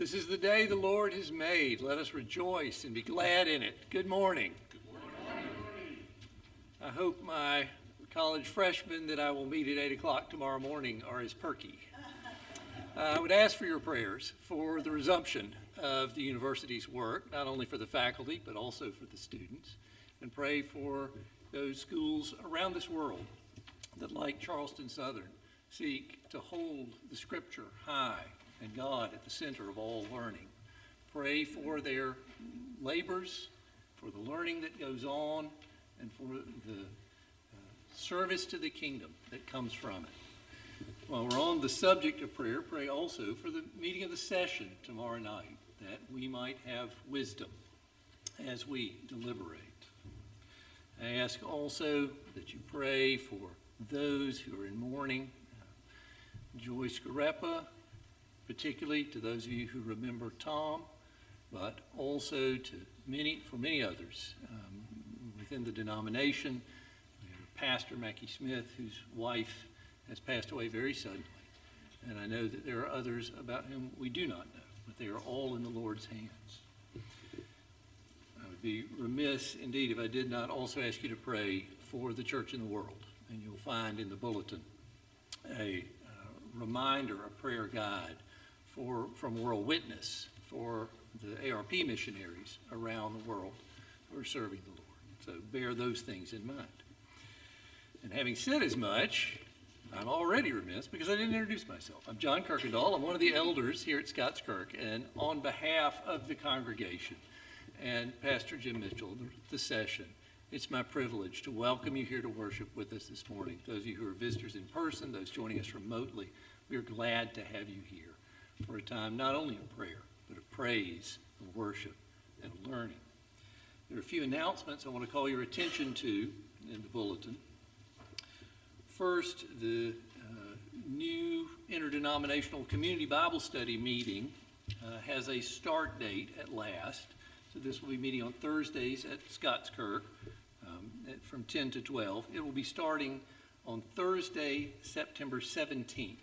This is the day the Lord has made. Let us rejoice and be glad in it. Good morning. Good morning. I hope my college freshmen that I will meet at 8 o'clock tomorrow morning are as perky. I would ask for your prayers for the resumption of the university's work, not only for the faculty, but also for the students, and pray for those schools around this world that, like Charleston Southern, seek to hold the Scripture high and God at the center of all learning. Pray for their labors, for the learning that goes on, and for the service to the kingdom that comes from it. While we're on the subject of prayer, pray also for the meeting of the session tomorrow night, that we might have wisdom as we deliberate. I ask also that you pray for those who are in mourning. Joyce Garepa, particularly to those of you who remember Tom, but also to many others within the denomination. We have Pastor Mackie Smith, whose wife has passed away very suddenly, and I know that there are others about whom we do not know, but they are all in the Lord's hands. I would be remiss indeed if I did not also ask you to pray for the church in the world, and you'll find in the bulletin a reminder, a prayer guide from World Witness for the ARP missionaries around the world who are serving the Lord. So bear those things in mind. And having said as much, I'm already remiss because I didn't introduce myself. I'm John Kirkendall. I'm one of the elders here at Scots Kirk, and on behalf of the congregation and Pastor Jim Mitchell, the session, it's my privilege to welcome you here to worship with us this morning. Those of you who are visitors in person, those joining us remotely, we are glad to have you here for a time not only of prayer, but of praise, of worship, and of learning. There are a few announcements I want to call your attention to in the bulletin. First, the new interdenominational community Bible study meeting has a start date at last. So this will be meeting on Thursdays at Scots Kirk from 10 to 12. It will be starting on Thursday, September 17th.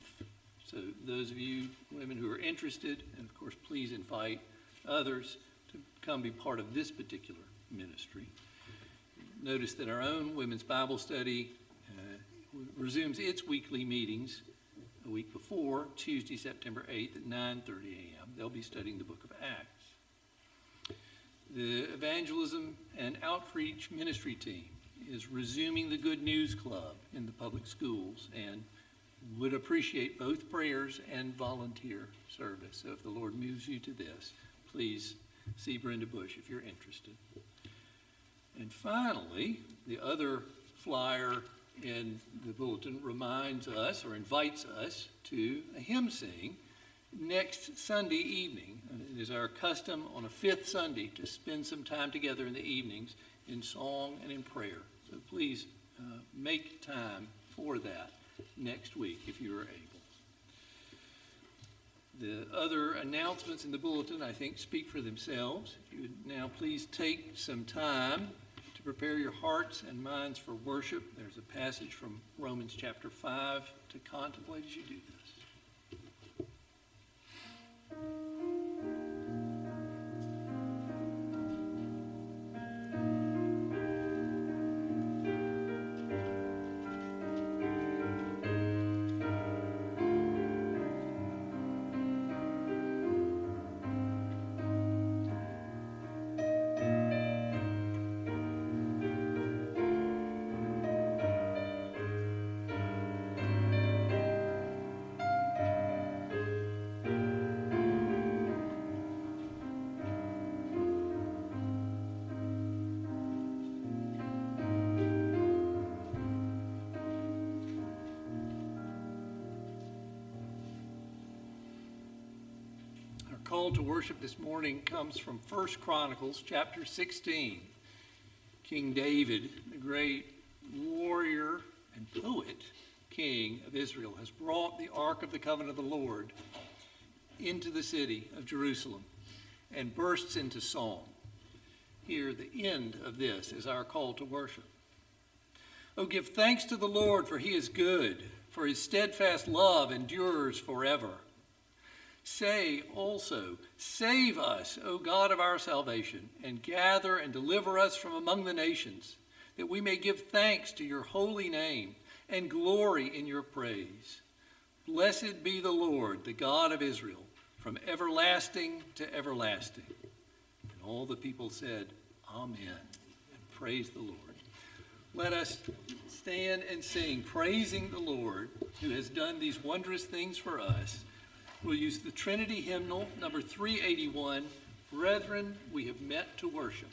So those of you women who are interested, and of course please invite others to come be part of this particular ministry. Notice that our own women's Bible study resumes its weekly meetings a week before, Tuesday, September 8th at 9:30 a.m. They'll be studying the book of Acts. The Evangelism and Outreach Ministry team is resuming the Good News Club in the public schools and would appreciate both prayers and volunteer service. So if the Lord moves you to this, please see Brenda Bush if you're interested. And finally, the other flyer in the bulletin reminds us or invites us to a hymn sing next Sunday evening. It is our custom on a fifth Sunday to spend some time together in the evenings in song and in prayer. So please make time for that next week if you are able. The other announcements in the bulletin, I think, speak for themselves. If you would now please take some time to prepare your hearts and minds for worship. There's a passage from Romans chapter 5 to contemplate as you do this. Call to worship this morning comes from 1 Chronicles chapter 16. King David, the great warrior and poet king of Israel, has brought the Ark of the Covenant of the Lord into the city of Jerusalem and bursts into song. Here, the end of this is our call to worship. Oh, give thanks to the Lord, for he is good, for his steadfast love endures forever. Say also, save us, O God of our salvation, and gather and deliver us from among the nations, that we may give thanks to your holy name and glory in your praise. Blessed be the Lord, the God of Israel, from everlasting to everlasting. And all the people said, Amen, and praise the Lord. Let us stand and sing, praising the Lord, who has done these wondrous things for us. We'll use the Trinity hymnal, number 381, Brethren, we have met to worship.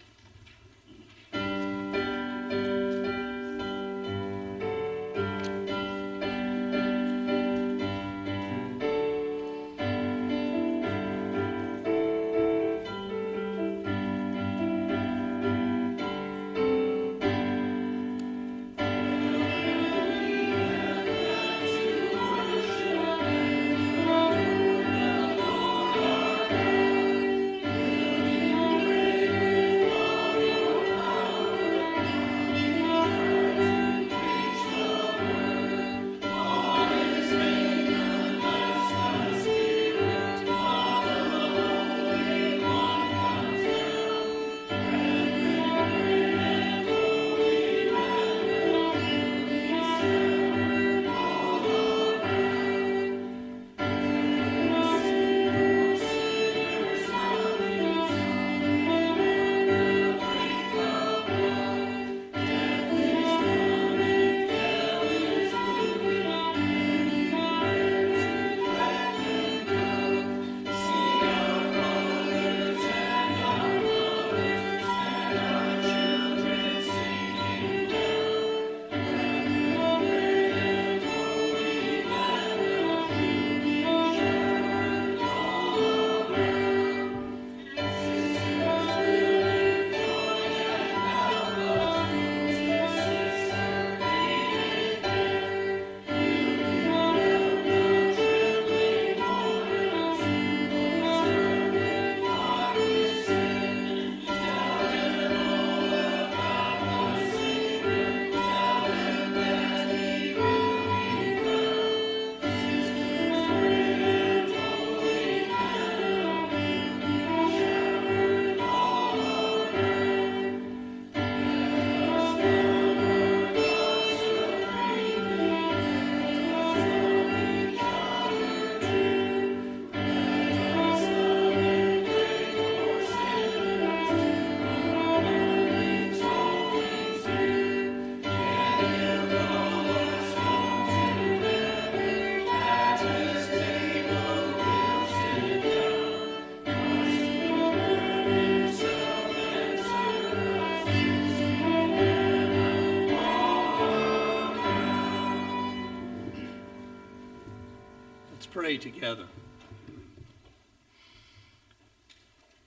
Pray together.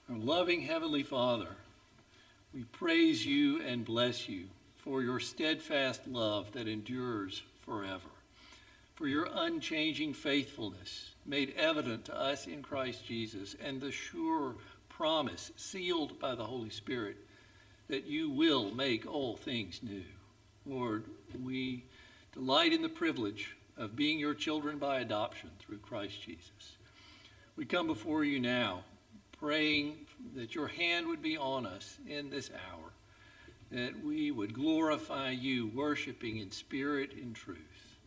Our loving Heavenly Father, we praise you and bless you for your steadfast love that endures forever, for your unchanging faithfulness made evident to us in Christ Jesus, and the sure promise sealed by the Holy Spirit that you will make all things new. Lord, we delight in the privilege of being your children by adoption through Christ Jesus. We come before you now, praying that your hand would be on us in this hour, that we would glorify you, worshiping in spirit and truth,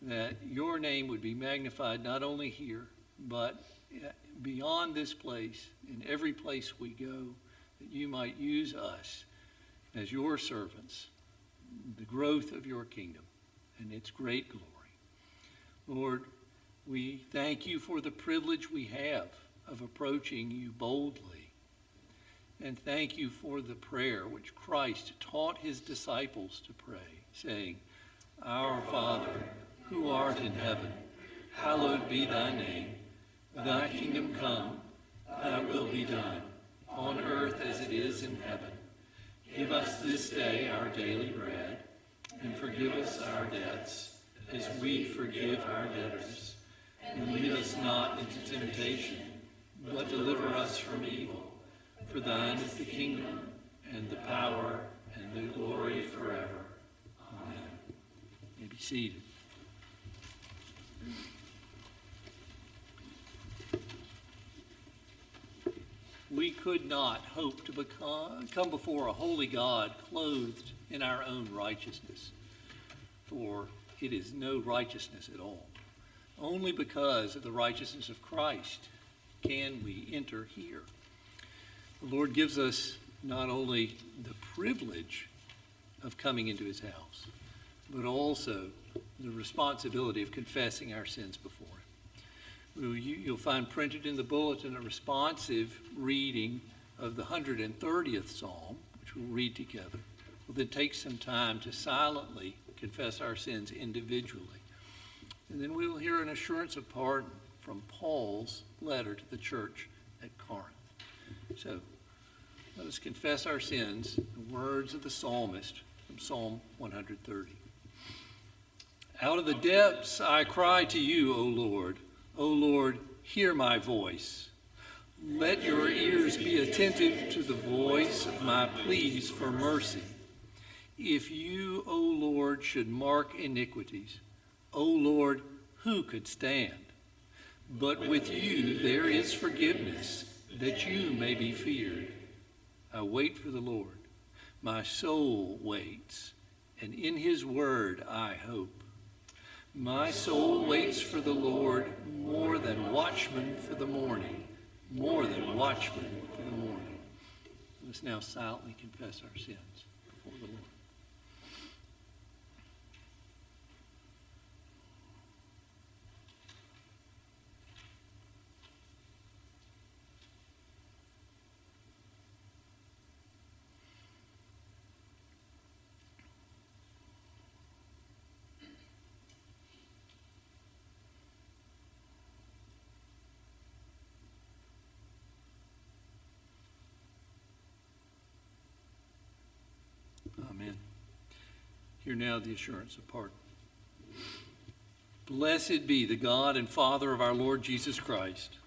that your name would be magnified not only here, but beyond this place, in every place we go, that you might use us as your servants, the growth of your kingdom and its great glory. Lord, we thank you for the privilege we have of approaching you boldly. And thank you for the prayer which Christ taught his disciples to pray, saying, Our Father, who art in heaven, hallowed be thy name. Thy kingdom come, thy will be done, on earth as it is in heaven. Give us this day our daily bread, and forgive us our debts, as we forgive our debtors. And lead us not into temptation, but deliver us from evil. For thine is the kingdom, and the power, and the glory forever. Amen. You may be seated. We could not hope to come before a holy God clothed in our own righteousness, for it is no righteousness at all. Only because of the righteousness of Christ can we enter here. The Lord gives us not only the privilege of coming into his house, but also the responsibility of confessing our sins before him. You'll find printed in the bulletin a responsive reading of the 130th Psalm, which we'll read together. We'll then take some time to silently confess our sins individually. And then we'll hear an assurance of pardon from Paul's letter to the church at Corinth. So let us confess our sins, the words of the psalmist from Psalm 130. Out of the depths I cry to you, O Lord. O Lord, hear my voice. Let your ears be attentive to the voice of my pleas for mercy. If you, O Lord, should mark iniquities, O Lord, who could stand? But with you there is forgiveness, that you may be feared. I wait for the Lord. My soul waits, and in his word I hope. My soul waits for the Lord more than watchmen for the morning, more than watchmen for the morning. Let us now silently confess our sins before the Lord. Amen. Hear now the assurance of pardon. Blessed be the God and Father of our Lord Jesus Christ,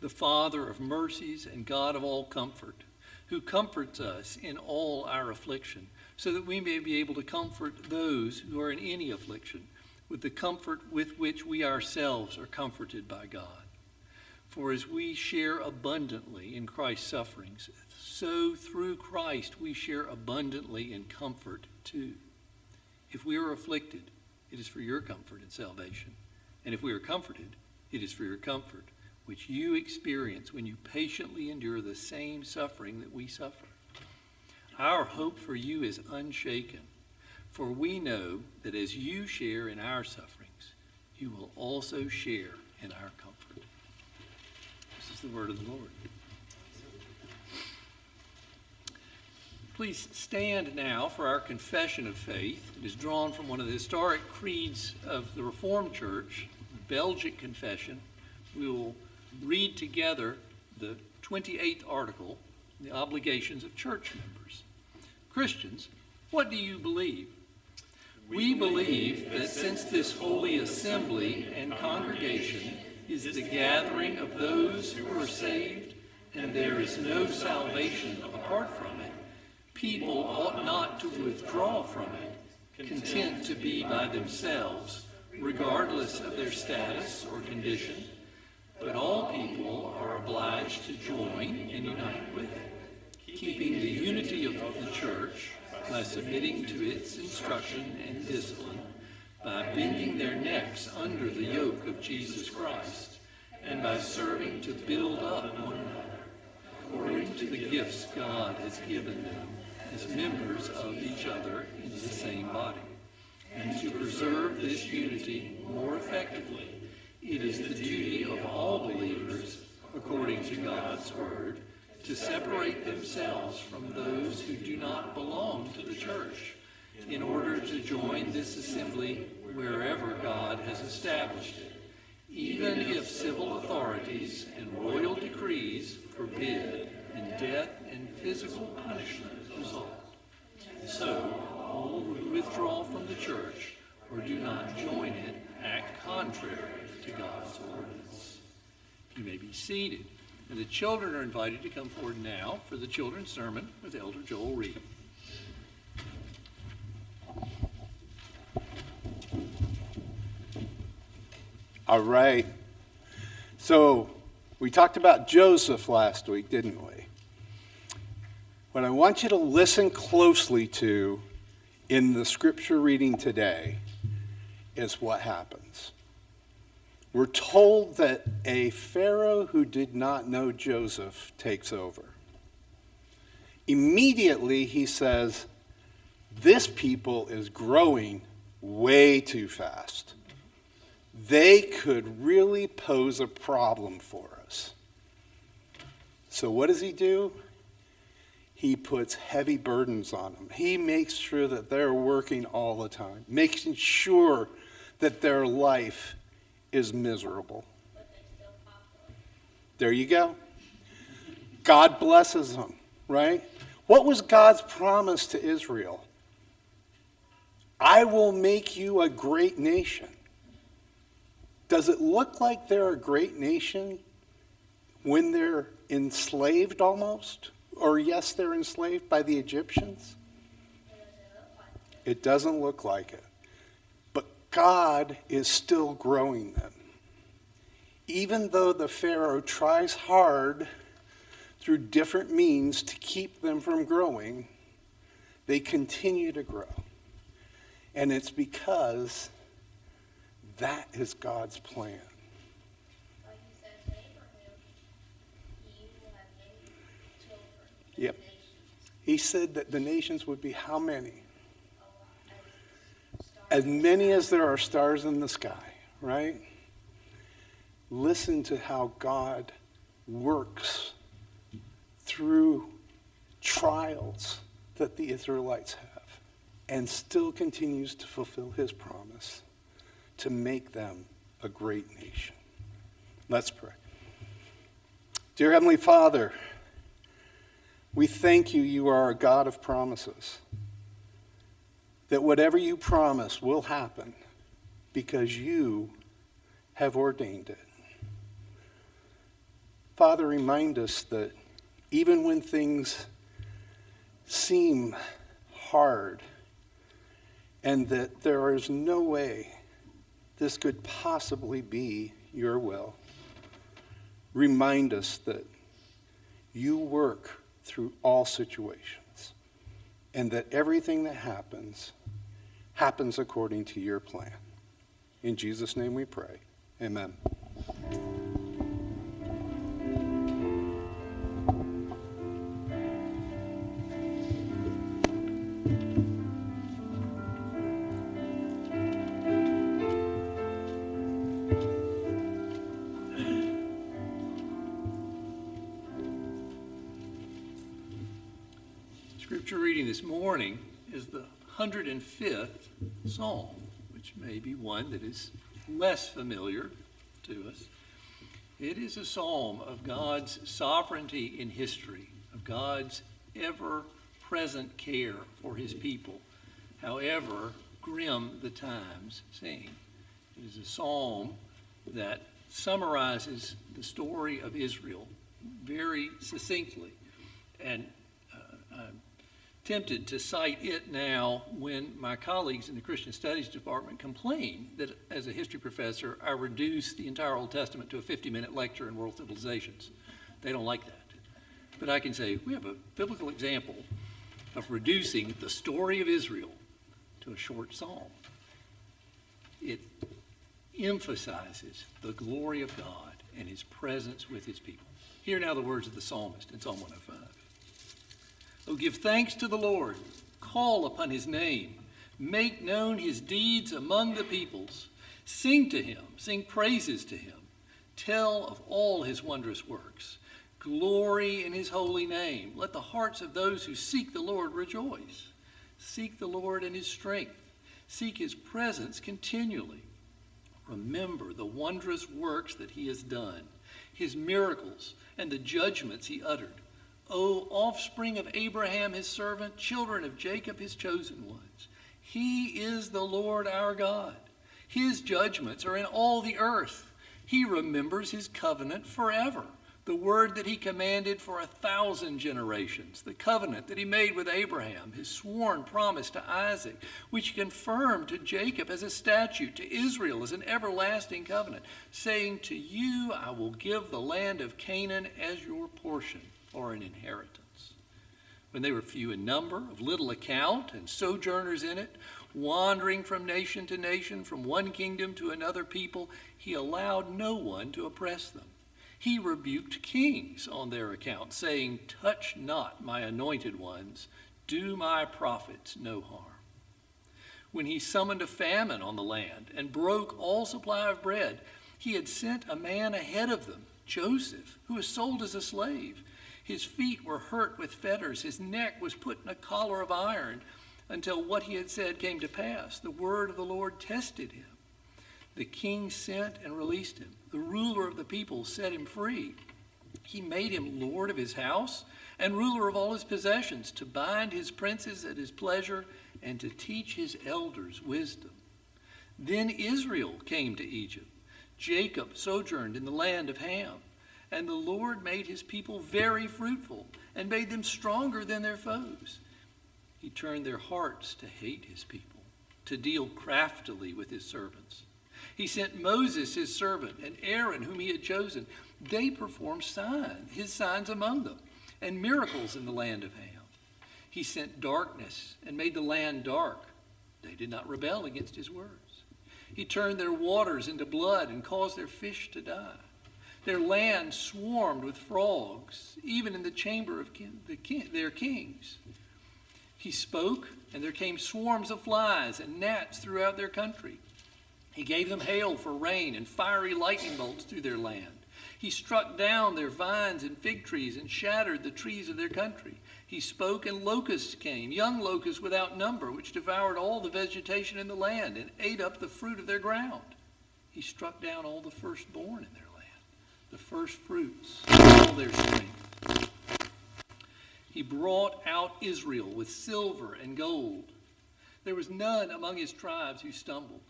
the Father of mercies and God of all comfort, who comforts us in all our affliction, so that we may be able to comfort those who are in any affliction with the comfort with which we ourselves are comforted by God. For as we share abundantly in Christ's sufferings, so through Christ we share abundantly in comfort too. If we are afflicted, it is for your comfort and salvation. And if we are comforted, it is for your comfort, which you experience when you patiently endure the same suffering that we suffer. Our hope for you is unshaken, for we know that as you share in our sufferings, you will also share in our comfort. This is the word of the Lord. Please stand now for our confession of faith. It is drawn from one of the historic creeds of the Reformed Church, the Belgic Confession. We will read together the 28th article, the obligations of church members. Christians, what do you believe? We believe that since this holy assembly and congregation is the gathering of those who are saved, and there is no salvation apart from it, people ought not to withdraw from it, content to be by themselves, regardless of their status or condition, but all people are obliged to join and unite with it, keeping the unity of the church by submitting to its instruction and discipline, by bending their necks under the yoke of Jesus Christ, and by serving to build up one another, according to the gifts God has given them, as members of each other in the same body. And to preserve this unity more effectively, it is the duty of all believers, according to God's word, to separate themselves from those who do not belong to the church, in order to join this assembly wherever God has established it, even if civil authorities and royal decrees forbid, and death and physical punishment result. So, all who withdraw from the church or do not join it act contrary to God's ordinance. You may be seated, and the children are invited to come forward now for the children's sermon with Elder Joel Reed. All right. So we talked about Joseph last week, didn't we? What I want you to listen closely to in the scripture reading today is what happens. We're told that a Pharaoh who did not know Joseph takes over. Immediately he says, this people is growing way too fast. They could really pose a problem for us. So what does he do? He puts heavy burdens on them. He makes sure that they're working all the time, making sure that their life is miserable. There you go. God blesses them, right? What was God's promise to Israel? I will make you a great nation. Does it look like they're a great nation when they're enslaved almost? Or yes, they're enslaved by the Egyptians? It doesn't look like it. But God is still growing them. Even though the Pharaoh tries hard through different means to keep them from growing, they continue to grow. And it's because that is God's plan. Like he said to Abraham, he will have many children. Yep. He said that the nations would be how many? As many as there are stars in the sky, right? Listen to how God works through trials that the Israelites have and still continues to fulfill his promise to make them a great nation. Let's pray. Dear Heavenly Father, we thank you, you are a God of promises. That whatever you promise will happen because you have ordained it. Father, remind us that even when things seem hard and that there is no way this could possibly be your will, remind us that you work through all situations and that everything that happens according to your plan. In Jesus' name we pray. Amen. Scripture reading this morning is the 105th Psalm, which may be one that is less familiar to us. It is a psalm of God's sovereignty in history, of God's ever-present care for his people, however grim the times seem. It is a psalm that summarizes the story of Israel very succinctly, and I'm tempted to cite it now when my colleagues in the Christian Studies Department complain that as a history professor, I reduce the entire Old Testament to a 50-minute lecture in world civilizations. They don't like that. But I can say we have a biblical example of reducing the story of Israel to a short psalm. It emphasizes the glory of God and his presence with his people. Hear now the words of the psalmist in Psalm 105. Oh, give thanks to the Lord, call upon his name, make known his deeds among the peoples. Sing to him, sing praises to him, tell of all his wondrous works. Glory in his holy name. Let the hearts of those who seek the Lord rejoice. Seek the Lord in his strength. Seek his presence continually. Remember the wondrous works that he has done, his miracles and the judgments he uttered. O offspring of Abraham his servant, children of Jacob his chosen ones. He is the Lord our God. His judgments are in all the earth. He remembers his covenant forever, the word that he commanded for 1,000 generations, the covenant that he made with Abraham, his sworn promise to Isaac, which he confirmed to Jacob as a statute, to Israel as an everlasting covenant, saying, to you I will give the land of Canaan as your portion, or an inheritance. When they were few in number, of little account, and sojourners in it, wandering from nation to nation, from one kingdom to another people, he allowed no one to oppress them. He rebuked kings on their account, saying, "Touch not my anointed ones, do my prophets no harm." When he summoned a famine on the land and broke all supply of bread, he had sent a man ahead of them, Joseph, who was sold as a slave. His feet were hurt with fetters, his neck was put in a collar of iron, until what he had said came to pass. The word of the Lord tested him. The king sent and released him. The ruler of the people set him free. He made him lord of his house and ruler of all his possessions, to bind his princes at his pleasure and to teach his elders wisdom. Then Israel came to Egypt. Jacob sojourned in the land of Ham. And the Lord made his people very fruitful and made them stronger than their foes. He turned their hearts to hate his people, to deal craftily with his servants. He sent Moses, his servant, and Aaron, whom he had chosen. They performed his signs among them, and miracles in the land of Ham. He sent darkness and made the land dark. They did not rebel against his words. He turned their waters into blood and caused their fish to die. Their land swarmed with frogs, even in the chamber of their kings. He spoke, and there came swarms of flies and gnats throughout their country. He gave them hail for rain and fiery lightning bolts through their land. He struck down their vines and fig trees and shattered the trees of their country. He spoke, and locusts came, young locusts without number, which devoured all the vegetation in the land and ate up the fruit of their ground. He struck down all the firstborn in their land, the first fruits of all their strength. He brought out Israel with silver and gold. There was none among his tribes who stumbled.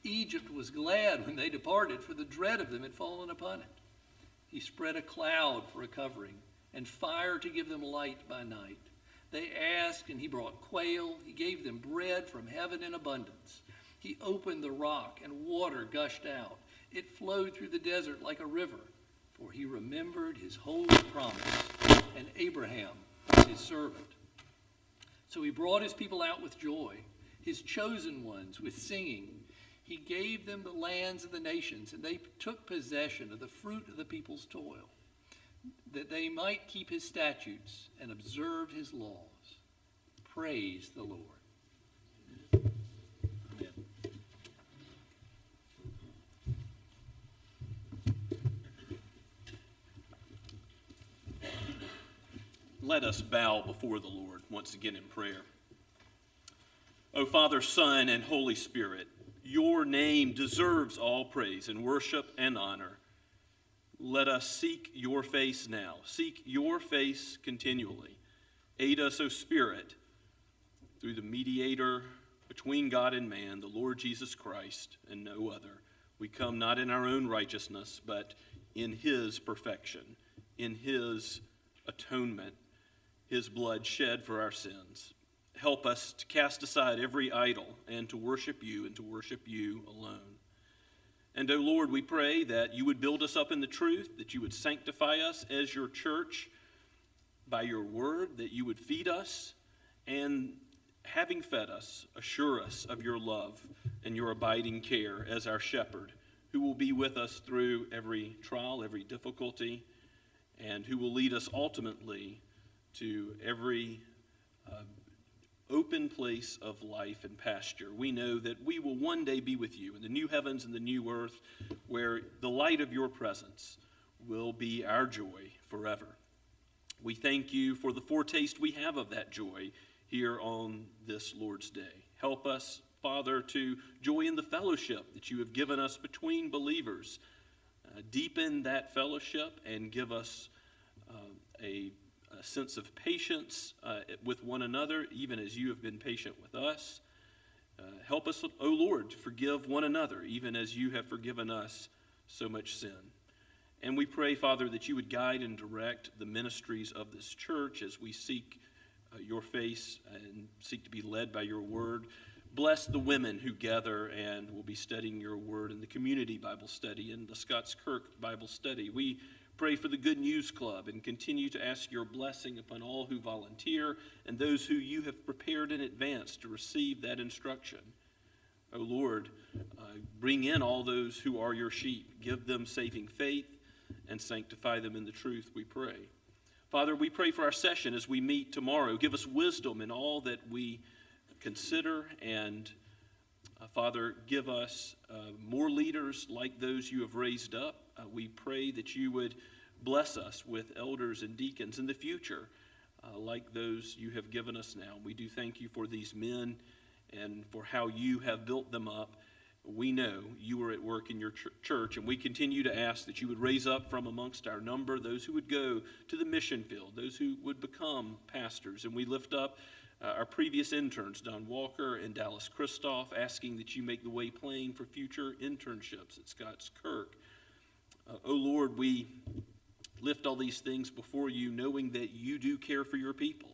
Egypt was glad when they departed, for the dread of them had fallen upon it. He spread a cloud for a covering, and fire to give them light by night. They asked, and he brought quail. He gave them bread from heaven in abundance. He opened the rock, and water gushed out. It flowed through the desert like a river, for he remembered his holy promise, and Abraham was his servant. So he brought his people out with joy, his chosen ones with singing. He gave them the lands of the nations, and they took possession of the fruit of the people's toil, that they might keep his statutes and observe his laws. Praise the Lord. Amen. Let us bow before the Lord once again in prayer. O Father, Son, and Holy Spirit, your name deserves all praise and worship and honor. Let us seek your face now. Seek your face continually. Aid us, O Spirit, through the mediator between God and man, the Lord Jesus Christ, and no other. We come not in our own righteousness, but in his perfection, in his atonement, his blood shed for our sins. Help us to cast aside every idol and to worship you and to worship you alone. And, O Lord, we pray that you would build us up in the truth, that you would sanctify us as your church by your word, that you would feed us, and having fed us, assure us of your love and your abiding care as our shepherd, who will be with us through every trial, every difficulty, and who will lead us ultimately to every open place of life and pasture. We know that we will one day be with you in the new heavens and the new earth, where the light of your presence will be our joy forever. We thank you for the foretaste we have of that joy here on this Lord's Day. Help us, Father, to joy in the fellowship that you have given us between believers. Deepen that fellowship and give us a sense of patience with one another, even as you have been patient with us. Help us, O Lord, to forgive one another, even as you have forgiven us so much sin. And we pray, Father, that you would guide and direct the ministries of this church as we seek your face and seek to be led by your word. Bless the women who gather and will be studying your word in the community Bible study and the Scots Kirk Bible study. We Pray for the Good News Club and continue to ask your blessing upon all who volunteer and those who you have prepared in advance to receive that instruction. O Lord, bring in all those who are your sheep. Give them saving faith and sanctify them in the truth, we pray. Father, we pray for our session as we meet tomorrow. Give us wisdom in all that we consider, and Father, give us more leaders like those you have raised up. We pray that you would bless us with elders and deacons in the future, like those you have given us now. We do thank you for these men and for how you have built them up. We know you are at work in your church, and we continue to ask that you would raise up from amongst our number those who would go to the mission field, those who would become pastors. And we lift up our previous interns, Don Walker and Dallas Christoph, asking that you make the way plain for future internships at Scots Kirk. Oh Lord, we lift all these things before you, knowing that you do care for your people.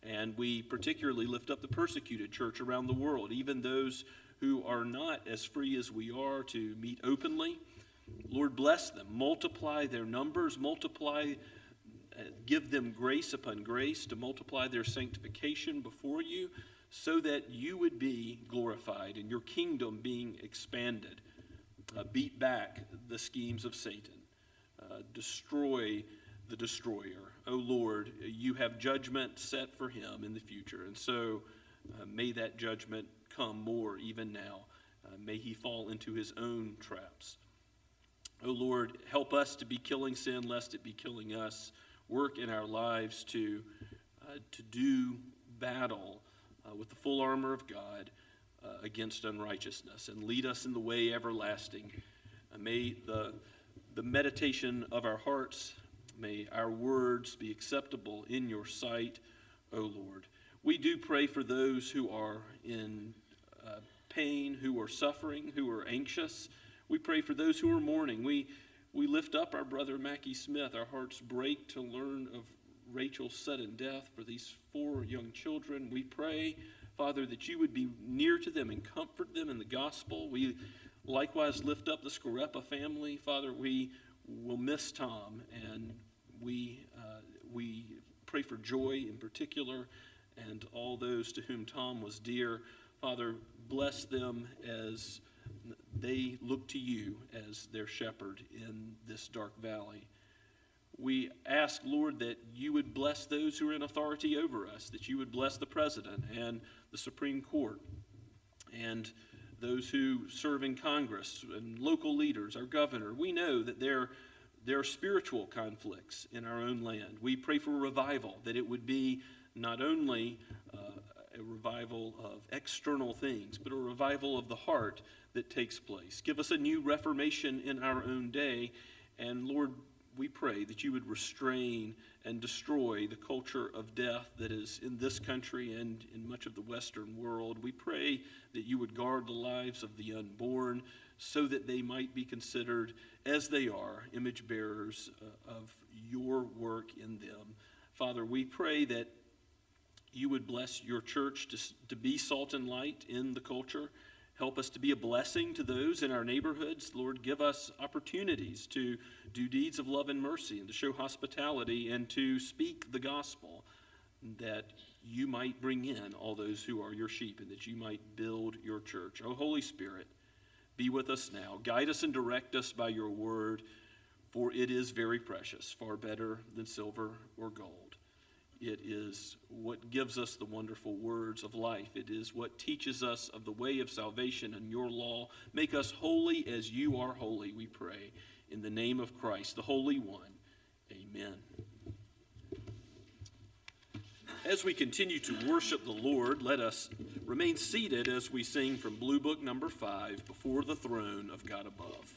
And we particularly lift up the persecuted church around the world, even those who are not as free as we are to meet openly. Lord, bless them. Multiply their numbers. Give them grace upon grace to multiply their sanctification before you, so that you would be glorified and your kingdom being expanded. Beat back the schemes of Satan. Destroy the destroyer. O Lord, you have judgment set for him in the future, and so may that judgment come more even now. May he fall into his own traps. O Lord, help us to be killing sin lest it be killing us. Work in our lives to do battle with the full armor of God against unrighteousness, and lead us in the way everlasting. May the meditation of our hearts, may our words be acceptable in your sight, O Lord. We do pray for those who are in pain, who are suffering, who are anxious. We pray for those who are mourning. We lift up our brother Mackie Smith. Our hearts break to learn of Rachel's sudden death for these 4 young children. We pray, Father, that you would be near to them and comfort them in the gospel. We likewise lift up the Scarepa family. Father, we will miss Tom, and we pray for Joy in particular and all those to whom Tom was dear. Father, bless them as they look to you as their shepherd in this dark valley. We ask, Lord, that you would bless those who are in authority over us, that you would bless the president and the Supreme Court and those who serve in Congress and local leaders, our governor. We know that there are spiritual conflicts in our own land. We pray for a revival, that it would be not only a revival of external things, but a revival of the heart that takes place. Give us a new reformation in our own day, and Lord, we pray that you would restrain and destroy the culture of death that is in this country and in much of the Western world. We pray that you would guard the lives of the unborn so that they might be considered, as they are, image bearers of your work in them. Father, we pray that you would bless your church to be salt and light in the culture. Help us to be a blessing to those in our neighborhoods. Lord, give us opportunities to do deeds of love and mercy and to show hospitality and to speak the gospel, that you might bring in all those who are your sheep and that you might build your church. O Holy Spirit, be with us now. Guide us and direct us by your word, for it is very precious, far better than silver or gold. It is what gives us the wonderful words of life. It is what teaches us of the way of salvation and your law. Make us holy as you are holy, we pray. In the name of Christ, the Holy One, amen. As we continue to worship the Lord, let us remain seated as we sing from Blue Book number 5, Before the Throne of God Above.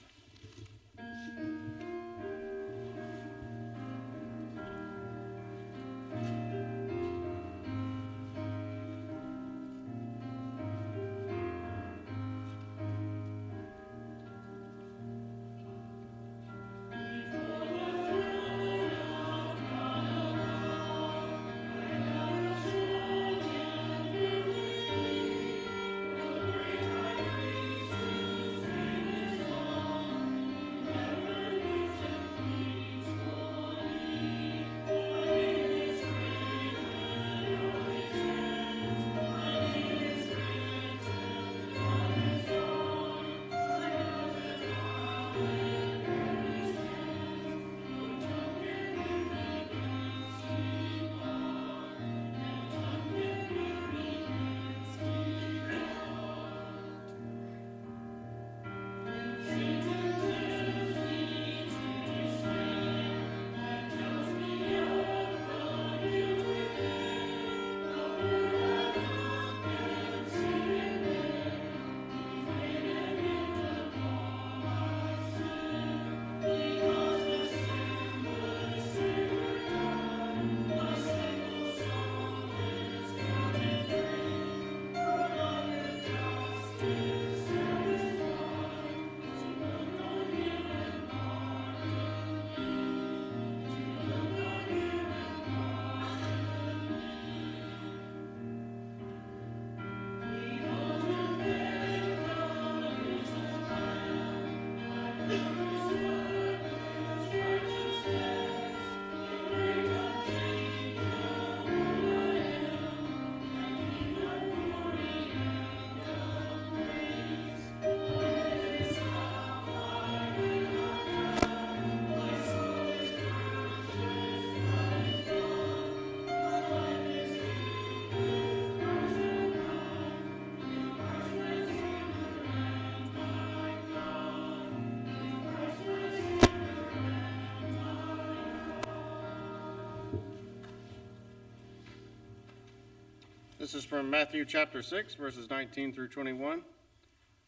This is from Matthew chapter 6, verses 19 through 21.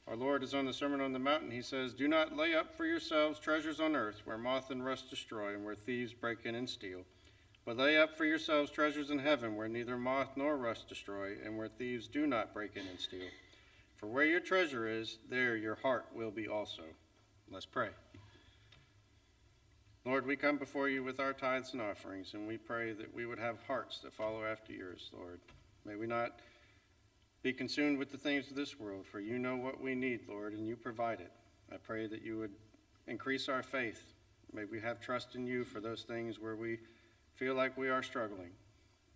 Our Lord is on the Sermon on the Mount, and he says, "Do not lay up for yourselves treasures on earth, where moth and rust destroy, and where thieves break in and steal. But lay up for yourselves treasures in heaven, where neither moth nor rust destroy, and where thieves do not break in and steal. For where your treasure is, there your heart will be also." Let's pray. Lord, we come before you with our tithes and offerings, and we pray that we would have hearts that follow after yours, Lord. May we not be consumed with the things of this world, for you know what we need, Lord, and you provide it. I pray that you would increase our faith. May we have trust in you for those things where we feel like we are struggling.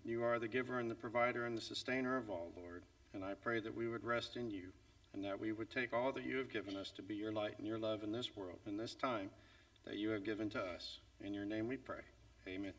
You are the giver and the provider and the sustainer of all, Lord, and I pray that we would rest in you and that we would take all that you have given us to be your light and your love in this world, in this time that you have given to us. In your name we pray. Amen.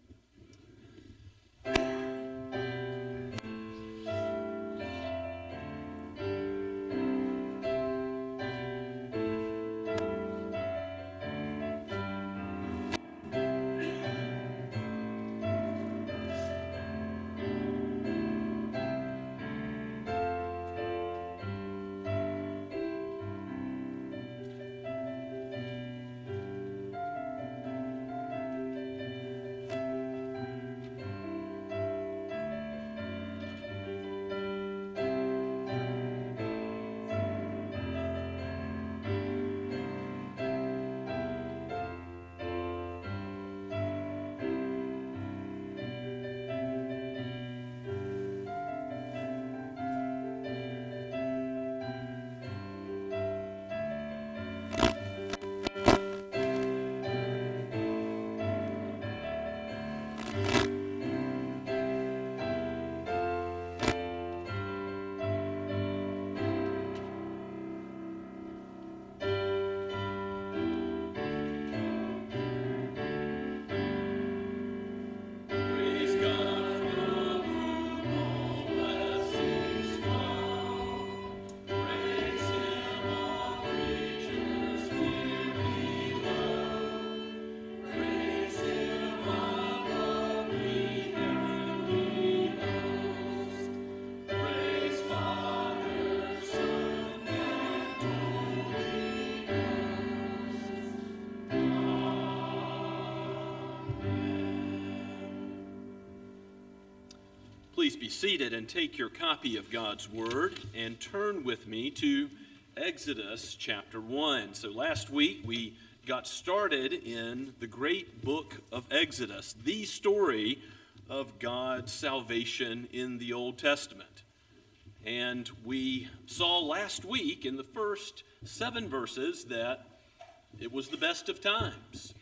Please be seated and take your copy of God's Word and turn with me to Exodus chapter 1. So last week we got started in the great book of Exodus, the story of God's salvation in the Old Testament. And we saw last week in the first 7 verses that it was the best of times.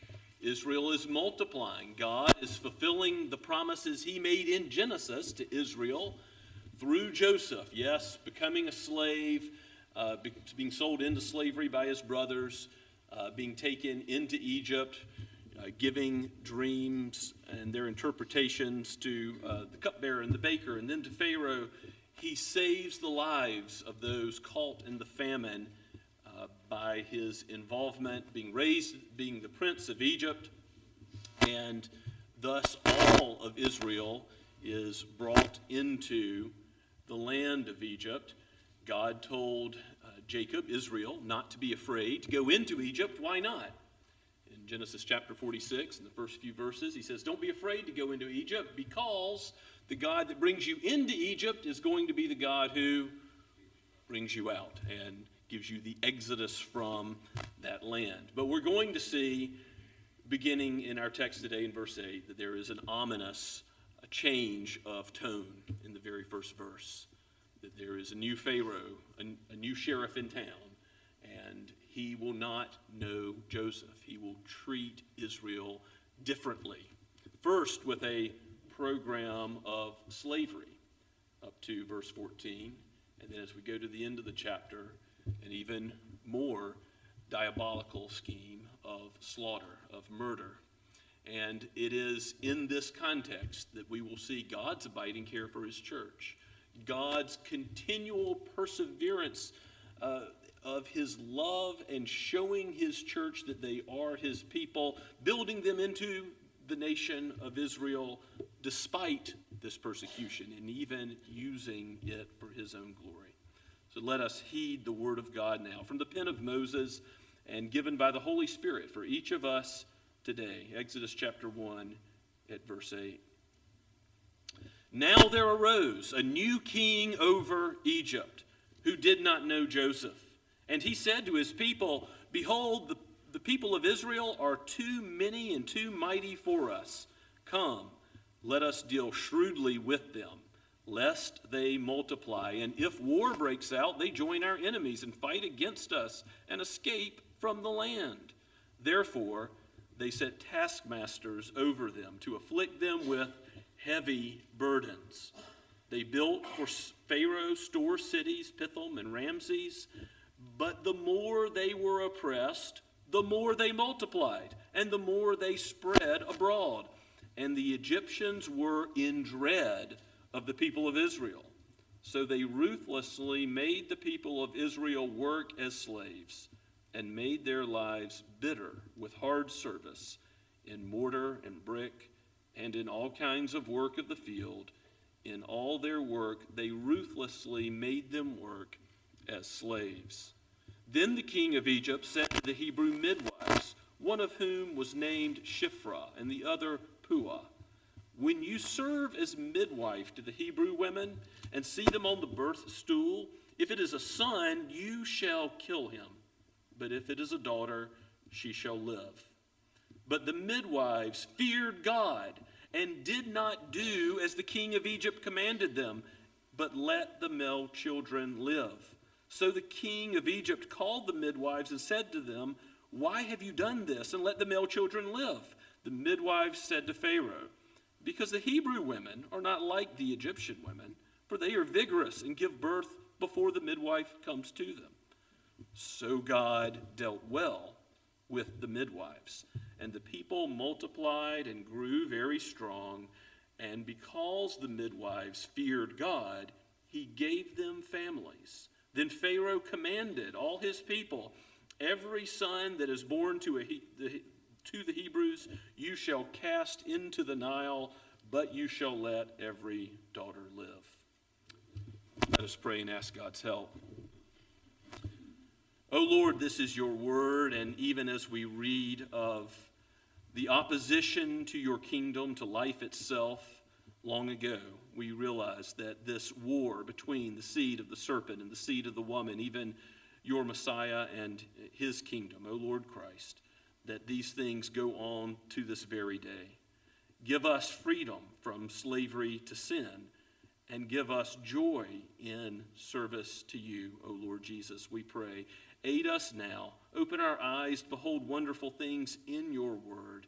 Israel is multiplying. God is fulfilling the promises he made in Genesis to Israel through Joseph. Yes, becoming a slave, being sold into slavery by his brothers, being taken into Egypt, giving dreams and their interpretations to the cupbearer and the baker, and then to Pharaoh. He saves the lives of those caught in the famine by his involvement, being raised, being the prince of Egypt, and thus all of Israel is brought into the land of Egypt. God told Jacob, Israel, not to be afraid to go into Egypt. Why not? In Genesis chapter 46, in the first few verses, he says, don't be afraid to go into Egypt, because the God that brings you into Egypt is going to be the God who brings you out and gives you the exodus from that land. But we're going to see, beginning in our text today in verse 8, that there is an ominous change of tone in the very first verse. That there is a new Pharaoh, a new sheriff in town, and he will not know Joseph. He will treat Israel differently. First, with a program of slavery up to verse 14, and then as we go to the end of the chapter, an even more diabolical scheme of slaughter, of murder. And it is in this context that we will see God's abiding care for his church, God's continual perseverance of his love and showing his church that they are his people, building them into the nation of Israel despite this persecution and even using it for his own glory. So let us heed the word of God now from the pen of Moses and given by the Holy Spirit for each of us today. Exodus chapter 1 at verse 8. Now there arose a new king over Egypt who did not know Joseph. And he said to his people, Behold, the people of Israel are too many and too mighty for us. Come, let us deal shrewdly with them, lest they multiply. And if war breaks out, they join our enemies and fight against us and escape from the land. Therefore, they set taskmasters over them to afflict them with heavy burdens. They built for Pharaoh store cities, Pithom and Ramses, but the more they were oppressed, the more they multiplied, and the more they spread abroad. And the Egyptians were in dread of the people of Israel. So they ruthlessly made the people of Israel work as slaves, and made their lives bitter with hard service in mortar and brick, and in all kinds of work of the field. In all their work, they ruthlessly made them work as slaves. Then the king of Egypt said to the Hebrew midwives, one of whom was named Shiphrah, and the other Puah, When you serve as midwife to the Hebrew women, and see them on the birth stool, if it is a son, you shall kill him. But if it is a daughter, she shall live. But the midwives feared God and did not do as the king of Egypt commanded them, but let the male children live. So the king of Egypt called the midwives and said to them, Why have you done this, and let the male children live? The midwives said to Pharaoh, Because the Hebrew women are not like the Egyptian women, for they are vigorous and give birth before the midwife comes to them. So God dealt well with the midwives, and the people multiplied and grew very strong, and because the midwives feared God, he gave them families. Then Pharaoh commanded all his people, Every son that is born to the Hebrews you shall cast into the Nile, but you shall let every daughter live. Let us pray and ask God's help. O Lord, this is your word, and even as we read of the opposition to your kingdom, to life itself, long ago, we realize that this war between the seed of the serpent and the seed of the woman, even your Messiah and his kingdom, O Lord Christ, that these things go on to this very day. Give us freedom from slavery to sin, and give us joy in service to you, O Lord Jesus, we pray. Aid us now. Open our eyes to behold wonderful things in your word,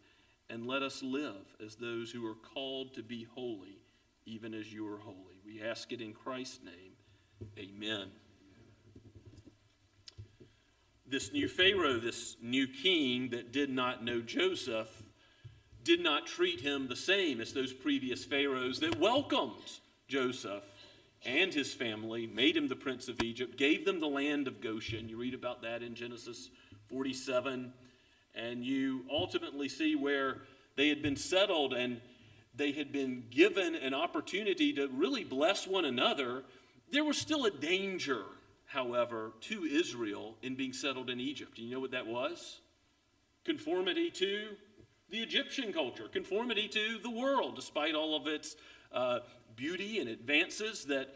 and let us live as those who are called to be holy, even as you are holy. We ask it in Christ's name. Amen. This new Pharaoh, this new king that did not know Joseph, did not treat him the same as those previous pharaohs that welcomed Joseph and his family, made him the prince of Egypt, gave them the land of Goshen. You read about that in Genesis 47, and you ultimately see where they had been settled and they had been given an opportunity to really bless one another. There was still a danger, however, to Israel in being settled in Egypt. You know what that was? Conformity to the Egyptian culture, conformity to the world, despite all of its beauty and advances, that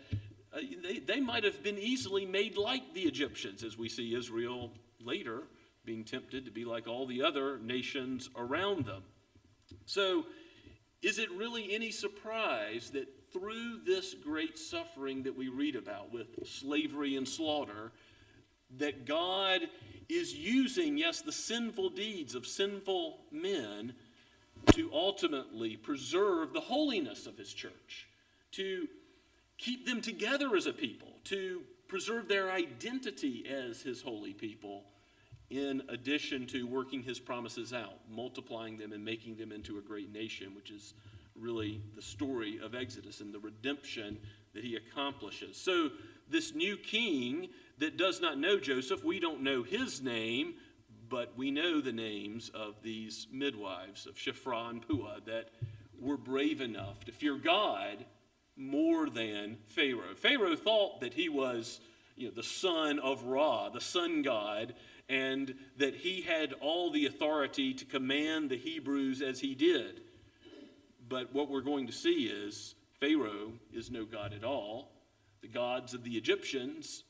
they might have been easily made like the Egyptians, as we see Israel later being tempted to be like all the other nations around them. So is it really any surprise that through this great suffering that we read about with slavery and slaughter, that God is using, yes, the sinful deeds of sinful men to ultimately preserve the holiness of his church, to keep them together as a people, to preserve their identity as his holy people, in addition to working his promises out, multiplying them and making them into a great nation, which is really the story of Exodus and the redemption that he accomplishes. So this new king that does not know Joseph, we don't know his name, but we know the names of these midwives of Shiphrah and Puah that were brave enough to fear God more than Pharaoh. Pharaoh thought that he was, the son of Ra, the sun god, and that he had all the authority to command the Hebrews as he did. But what we're going to see is Pharaoh is no god at all. The gods of the Egyptians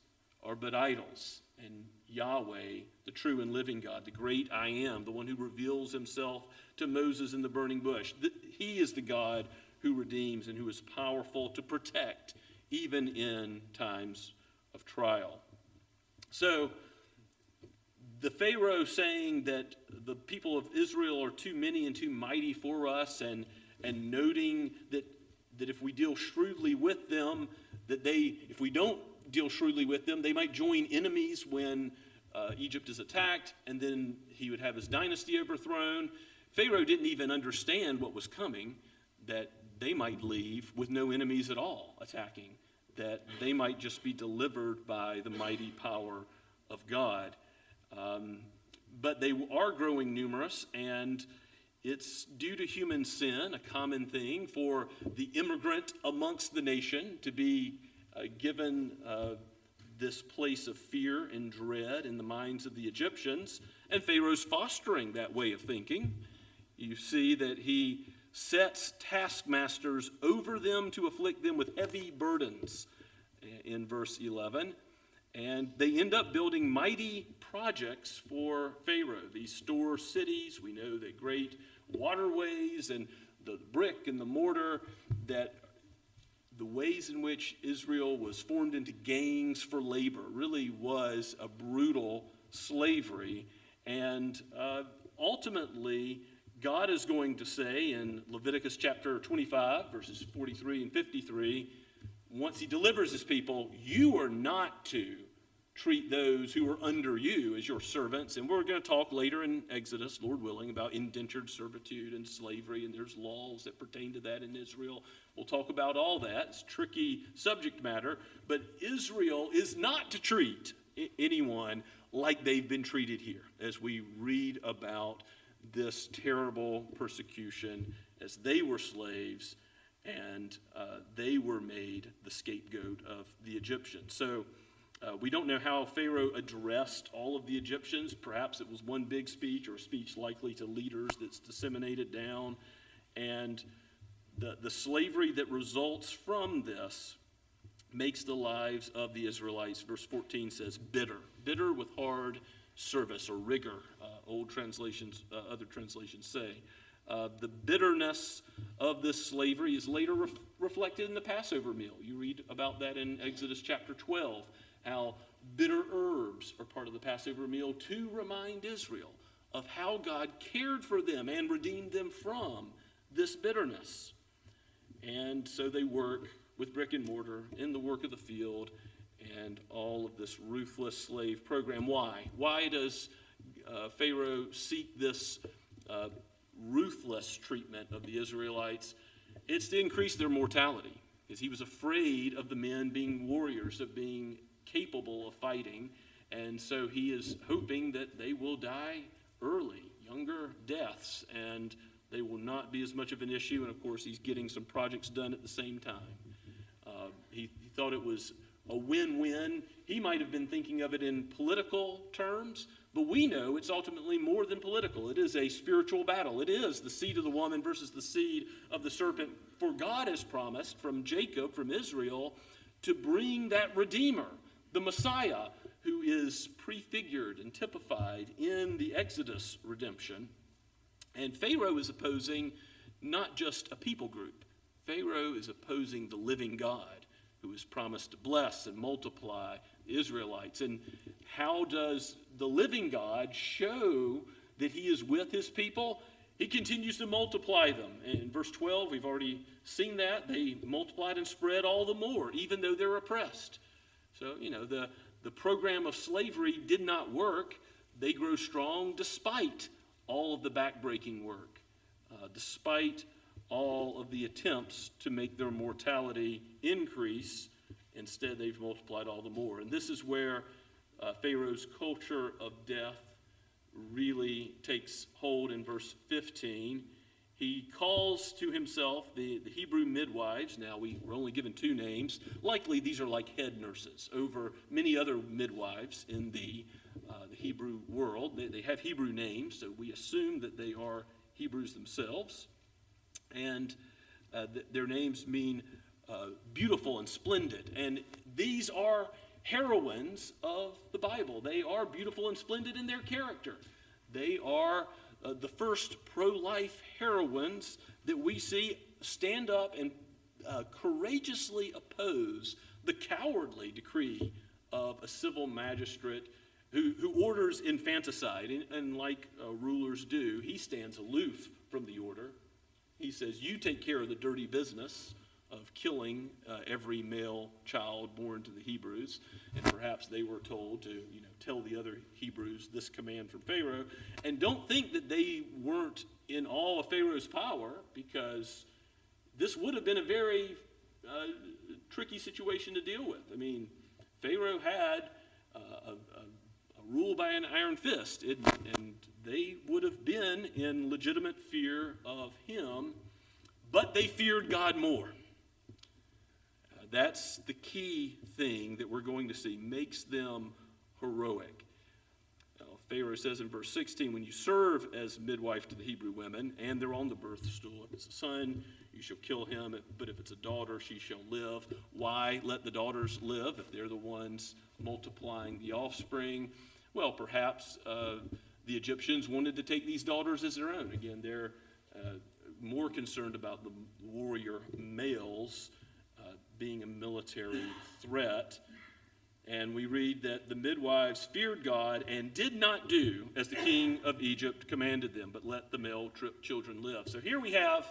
are but idols, and Yahweh, the true and living God, the great I Am, the one who reveals himself to Moses in the burning bush, he is the God who redeems and who is powerful to protect even in times of trial. So the Pharaoh saying that the people of Israel are too many and too mighty for us, and noting that if we deal shrewdly with them, if we don't deal shrewdly with them, they might join enemies when Egypt is attacked, and then he would have his dynasty overthrown. Pharaoh didn't even understand what was coming, that they might leave with no enemies at all attacking, that they might just be delivered by the mighty power of God. But they are growing numerous, and it's due to human sin, a common thing for the immigrant amongst the nation to be given this place of fear and dread in the minds of the Egyptians, and Pharaoh's fostering that way of thinking. You see that he sets taskmasters over them to afflict them with heavy burdens in verse 11, and they end up building mighty projects for Pharaoh. These store cities, we know the great waterways and the brick and the mortar, that the ways in which Israel was formed into gangs for labor really was a brutal slavery. And ultimately, God is going to say in Leviticus chapter 25, verses 43 and 53, once he delivers his people, you are not to treat those who are under you as your servants. And we're going to talk later in Exodus, Lord willing, about indentured servitude and slavery, and there's laws that pertain to that in Israel. We'll talk about all that. It's tricky subject matter, but Israel is not to treat anyone like they've been treated here, as we read about this terrible persecution as they were slaves and they were made the scapegoat of the Egyptians. So we don't know how Pharaoh addressed all of the Egyptians. Perhaps it was one big speech, or a speech likely to leaders that's disseminated down. And the slavery that results from this makes the lives of the Israelites, verse 14 says, bitter with hard service, or rigor, old translations, other translations say. The bitterness of this slavery is later reflected in the Passover meal. You read about that in Exodus chapter 12, how bitter herbs are part of the Passover meal to remind Israel of how God cared for them and redeemed them from this bitterness. And so they work with brick and mortar in the work of the field and all of this ruthless slave program. Why? Why does Pharaoh seek this ruthless treatment of the Israelites? It's to increase their mortality, because he was afraid of the men being warriors, of being capable of fighting, and so he is hoping that they will die early, younger deaths, and they will not be as much of an issue. And of course, he's getting some projects done at the same time. He thought it was a win-win. He might have been thinking of it in political terms, but we know it's ultimately more than political. It is a spiritual battle. It is the seed of the woman versus the seed of the serpent. For God has promised from Jacob, from Israel, to bring that Redeemer, the Messiah, who is prefigured and typified in the Exodus redemption. And Pharaoh is opposing not just a people group. Pharaoh is opposing the living God, who is promised to bless and multiply the Israelites. And how does the living God show that he is with his people? He continues to multiply them. And in verse 12, we've already seen that. They multiplied and spread all the more, even though they're oppressed. So, the program of slavery did not work. They grow strong despite all of the backbreaking work, despite all of the attempts to make their mortality increase. Instead, they've multiplied all the more. And this is where Pharaoh's culture of death really takes hold in verse 15. He calls to himself the Hebrew midwives. Now, we're only given 2 names. Likely, these are like head nurses over many other midwives in the Hebrew world. They have Hebrew names, so we assume that they are Hebrews themselves. And their names mean beautiful and splendid. And these are heroines of the Bible. They are beautiful and splendid in their character. They are the first pro-life heroines that we see stand up and courageously oppose the cowardly decree of a civil magistrate who orders infanticide. And like rulers do, he stands aloof from the order. He says, you take care of the dirty business of killing every male child born to the Hebrews. And perhaps they were told to, tell the other Hebrews this command from Pharaoh. And don't think that they weren't in all of Pharaoh's power, because this would have been a very tricky situation to deal with. I mean, Pharaoh had a rule by an iron fist, and they would have been in legitimate fear of him, but they feared God more. That's the key thing that we're going to see makes them heroic. Pharaoh says in verse 16, when you serve as midwife to the Hebrew women, and they're on the birth stool, if it's a son, you shall kill him, but if it's a daughter, she shall live. Why let the daughters live if they're the ones multiplying the offspring? Well, perhaps the Egyptians wanted to take these daughters as their own. Again, they're more concerned about the warrior males being a military threat. And we read that the midwives feared God and did not do as the king of Egypt commanded them, but let the male children live. So here we have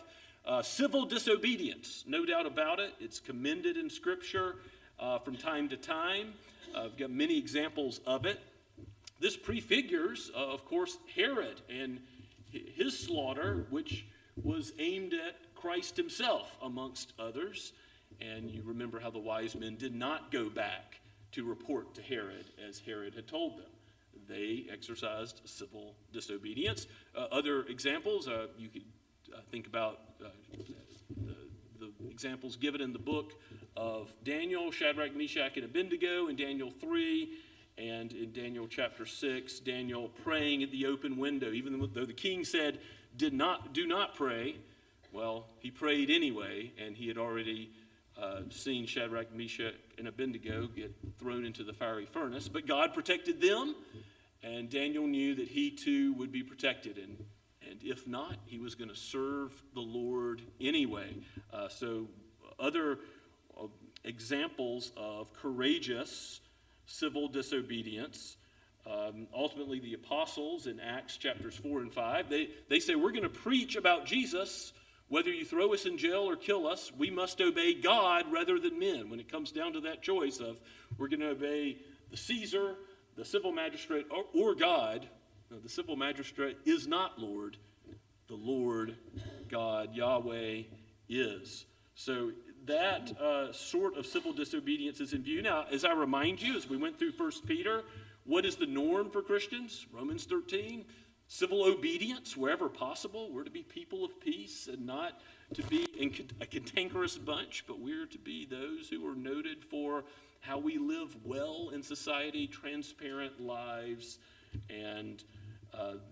civil disobedience, no doubt about it. It's commended in Scripture from time to time. I've got many examples of it. This prefigures, of course, Herod and his slaughter, which was aimed at Christ himself, amongst others. And you remember how the wise men did not go back to report to Herod as Herod had told them. They exercised civil disobedience. Other examples, you could think about the examples given in the book of Daniel, Shadrach, Meshach, and Abednego in Daniel 3, and in Daniel chapter 6, Daniel praying at the open window. Even though the king said, do not pray, well, he prayed anyway, and he had already seen Shadrach, Meshach, and Abednego get thrown into the fiery furnace. But God protected them, and Daniel knew that he too would be protected. And if not, he was going to serve the Lord anyway. So other examples of courageous civil disobedience. Ultimately, the apostles in Acts chapters 4 and 5, they say, we're going to preach about Jesus. Whether you throw us in jail or kill us, we must obey God rather than men. When it comes down to that choice of we're going to obey the Caesar, the civil magistrate, or God, the civil magistrate is not Lord. The Lord, God, Yahweh, is. So that sort of civil disobedience is in view. Now, as I remind you, as we went through 1 Peter, what is the norm for Christians? Romans 13. Civil obedience wherever possible. We're to be people of peace and not to be a cantankerous bunch, but we're to be those who are noted for how we live well in society, transparent lives, and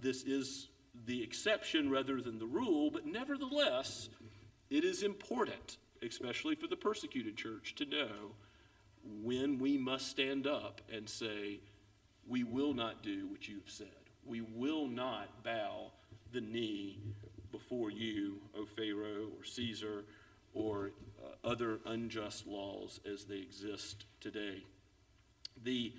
this is the exception rather than the rule, but nevertheless, it is important, especially for the persecuted church, to know when we must stand up and say, we will not do what you've said. We will not bow the knee before you, O Pharaoh, or Caesar, or other unjust laws as they exist today. The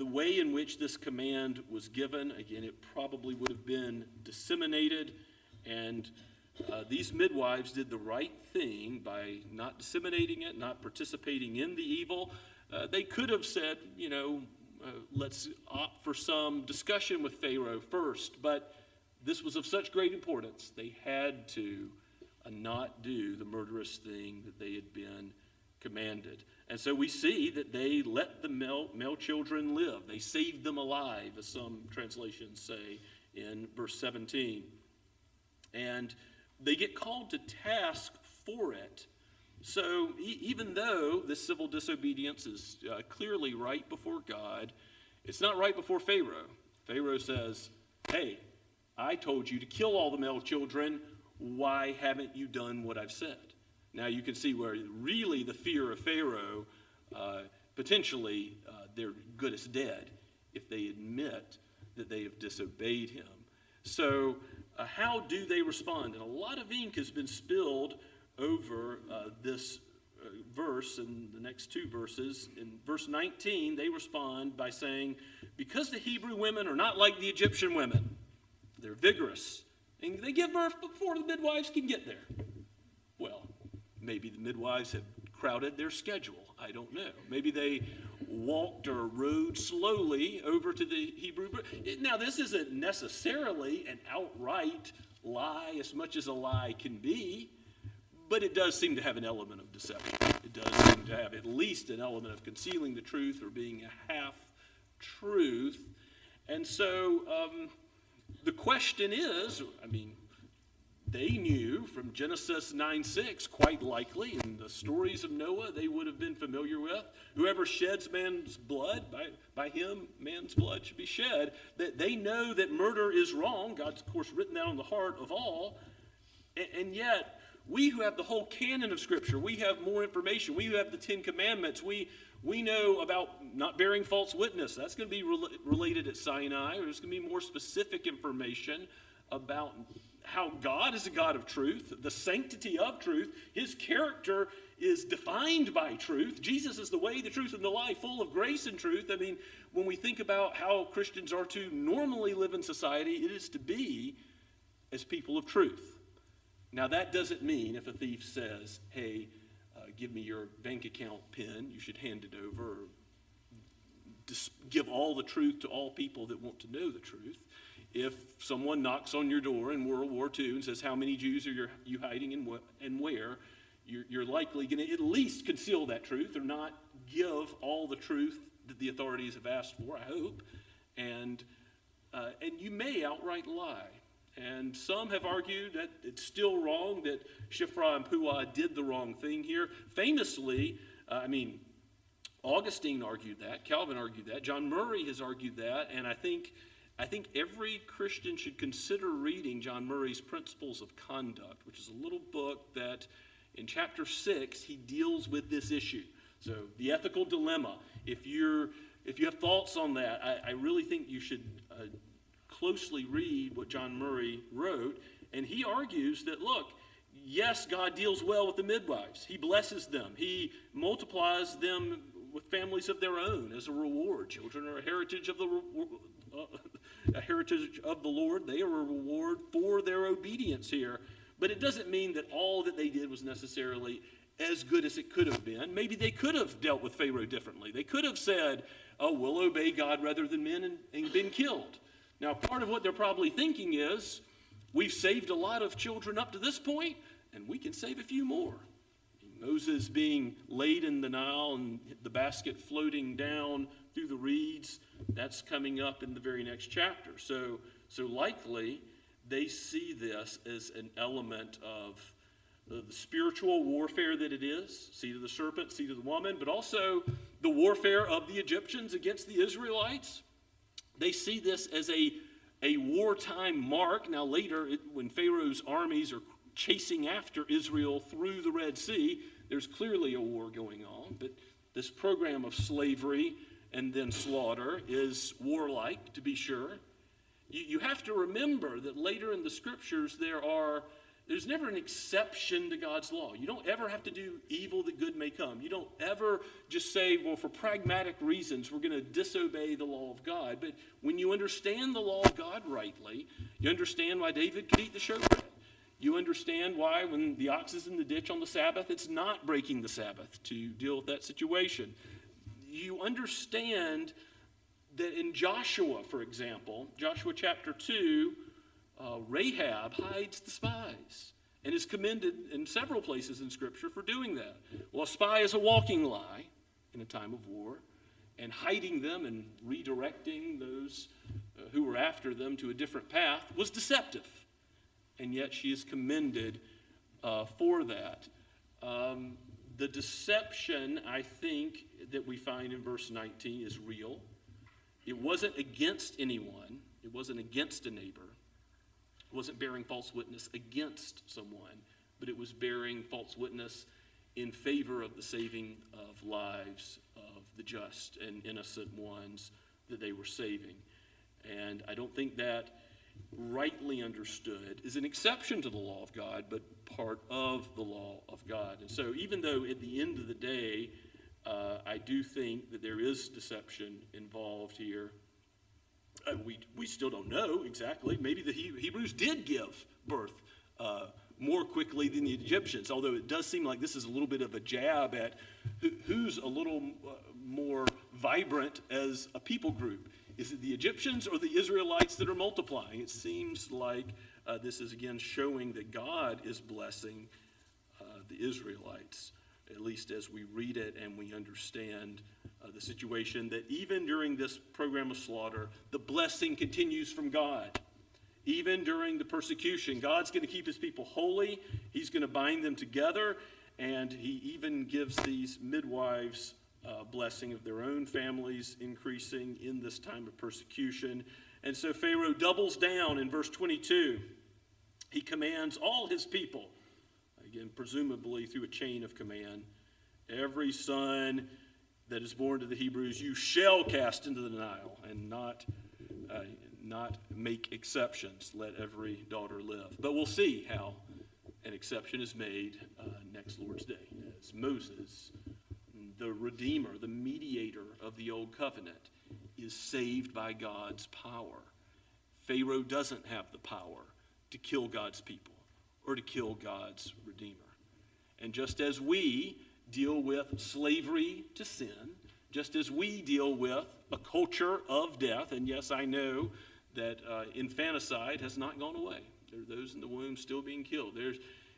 way in which this command was given, again, it probably would have been disseminated, and these midwives did the right thing by not disseminating it, not participating in the evil. They could have said, let's opt for some discussion with Pharaoh first, but this was of such great importance, they had to not do the murderous thing that they had been commanded. And so we see that they let the male children live. They saved them alive, as some translations say in verse 17. And they get called to task for it. So even though this civil disobedience is clearly right before God, it's not right before Pharaoh. Pharaoh says, hey, I told you to kill all the male children. Why haven't you done what I've said? Now you can see where really the fear of Pharaoh, potentially they're good as dead if they admit that they have disobeyed him. So how do they respond? And a lot of ink has been spilled over this verse and the next two verses. In verse 19, they respond by saying, because the Hebrew women are not like the Egyptian women, they're vigorous, and they give birth before the midwives can get there. Well, maybe the midwives have crowded their schedule. I don't know. Maybe they walked or rode slowly over to the Hebrew. Now, this isn't necessarily an outright lie as much as a lie can be, but it does seem to have an element of deception. It does seem to have at least an element of concealing the truth or being a half-truth. And so the question is, they knew from Genesis 9:6, quite likely, in the stories of Noah they would have been familiar with, whoever sheds man's blood, by him man's blood should be shed, that they know that murder is wrong. God's, of course, written that on the heart of all. And yet, we who have the whole canon of Scripture, we have more information. We who have the Ten Commandments. We know about not bearing false witness. That's going to be related at Sinai. There's going to be more specific information about how God is a God of truth, the sanctity of truth. His character is defined by truth. Jesus is the way, the truth, and the life, full of grace and truth. When we think about how Christians are to normally live in society, it is to be as people of truth. Now, that doesn't mean if a thief says, hey, give me your bank account PIN, you should hand it over, or just give all the truth to all people that want to know the truth. If someone knocks on your door in World War II and says, how many Jews are you hiding and where, you're likely going to at least conceal that truth or not give all the truth that the authorities have asked for, I hope. And you may outright lie. And some have argued that it's still wrong, that Shiphrah and Puah did the wrong thing here. Famously, Augustine argued that, Calvin argued that, John Murray has argued that, and I think every Christian should consider reading John Murray's Principles of Conduct, which is a little book that in chapter 6 he deals with this issue. So the ethical dilemma. If you have thoughts on that, I really think you should closely read what John Murray wrote. And he argues that, look, yes, God deals well with the midwives. He blesses them. He multiplies them with families of their own as a reward. Children are a heritage of the Lord. They are a reward for their obedience here. But it doesn't mean that all that they did was necessarily as good as it could have been. Maybe they could have dealt with Pharaoh differently. They could have said, oh, we'll obey God rather than men and been killed. Now, part of what they're probably thinking is, we've saved a lot of children up to this point, and we can save a few more. Moses being laid in the Nile and the basket floating down through the reeds, that's coming up in the very next chapter. So likely, they see this as an element of the spiritual warfare that it is, seed of the serpent, seed of the woman, but also the warfare of the Egyptians against the Israelites. They see this as a wartime mark. Now later, when Pharaoh's armies are chasing after Israel through the Red Sea, there's clearly a war going on. But this program of slavery and then slaughter is warlike, to be sure. You have to remember that later in the Scriptures, there's never an exception to God's law. You don't ever have to do evil that good may come. You don't ever just say, well, for pragmatic reasons, we're going to disobey the law of God. But when you understand the law of God rightly, you understand why David could eat the showbread. You understand why when the ox is in the ditch on the Sabbath, it's not breaking the Sabbath to deal with that situation. You understand that in Joshua, for example, Joshua chapter 2, Rahab hides the spies and is commended in several places in Scripture for doing that. Well, a spy is a walking lie in a time of war, and hiding them and redirecting those who were after them to a different path was deceptive. and yet she is commended for that. The deception, I think, that we find in verse 19 is real. It wasn't against anyone. It wasn't against a neighbor. It wasn't bearing false witness against someone, but it was bearing false witness in favor of the saving of lives of the just and innocent ones that they were saving. And I don't think that, rightly understood, is an exception to the law of God, but part of the law of God. And so even though at the end of the day, I do think that there is deception involved here, we still don't know exactly. Maybe the Hebrews did give birth more quickly than the Egyptians, although it does seem like this is a little bit of a jab at who's a little more vibrant as a people group. Is it the Egyptians or the Israelites that are multiplying? It seems like this is again showing that God is blessing the Israelites, at least as we read it and we understand the situation, that even during this program of slaughter, the blessing continues from God. Even during the persecution, God's going to keep his people holy. He's going to bind them together, and he even gives these midwives blessing of their own families increasing in this time of persecution. And so Pharaoh doubles down in verse 22. He commands all his people, again, presumably through a chain of command, every son that is born to the Hebrews, you shall cast into the Nile, and not make exceptions. Let every daughter live. But we'll see how an exception is made next Lord's Day, as Moses, the Redeemer, the mediator of the Old Covenant, is saved by God's power. Pharaoh doesn't have the power to kill God's people or to kill God's Redeemer. And just as we deal with slavery to sin, just as we deal with a culture of death, and yes, I know that infanticide has not gone away. There are those in the womb still being killed.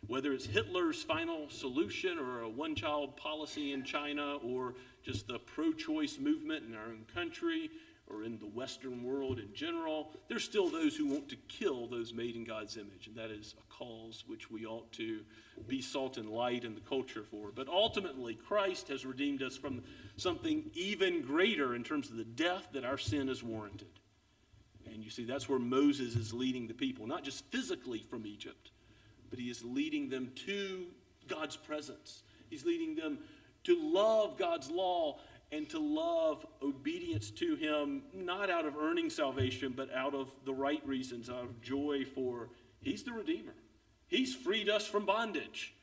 Whether it's Hitler's final solution or a one-child policy in China or just the pro-choice movement in our own country or in the Western world in general, there's still those who want to kill those made in God's image, and that is a cause which we ought to be salt and light in the culture for. But ultimately, Christ has redeemed us from something even greater in terms of the death that our sin has warranted. And you see, that's where Moses is leading the people, not just physically from Egypt, but he is leading them to God's presence. He's leading them to love God's law and to love obedience to him, not out of earning salvation, but out of the right reasons, out of joy for he's the Redeemer. He's freed us from bondage.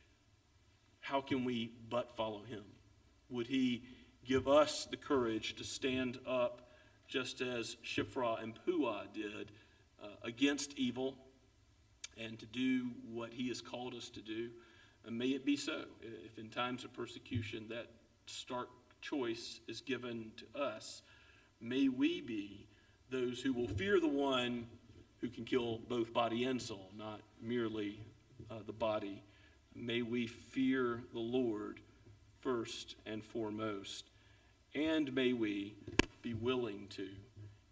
How can we but follow him? Would he give us the courage to stand up just as Shiphrah and Puah did against evil and to do what he has called us to do? And may it be so. If in times of persecution that stark choice is given to us, may we be those who will fear the one who can kill both body and soul, not merely the body. May we fear the Lord first and foremost, and may we be willing to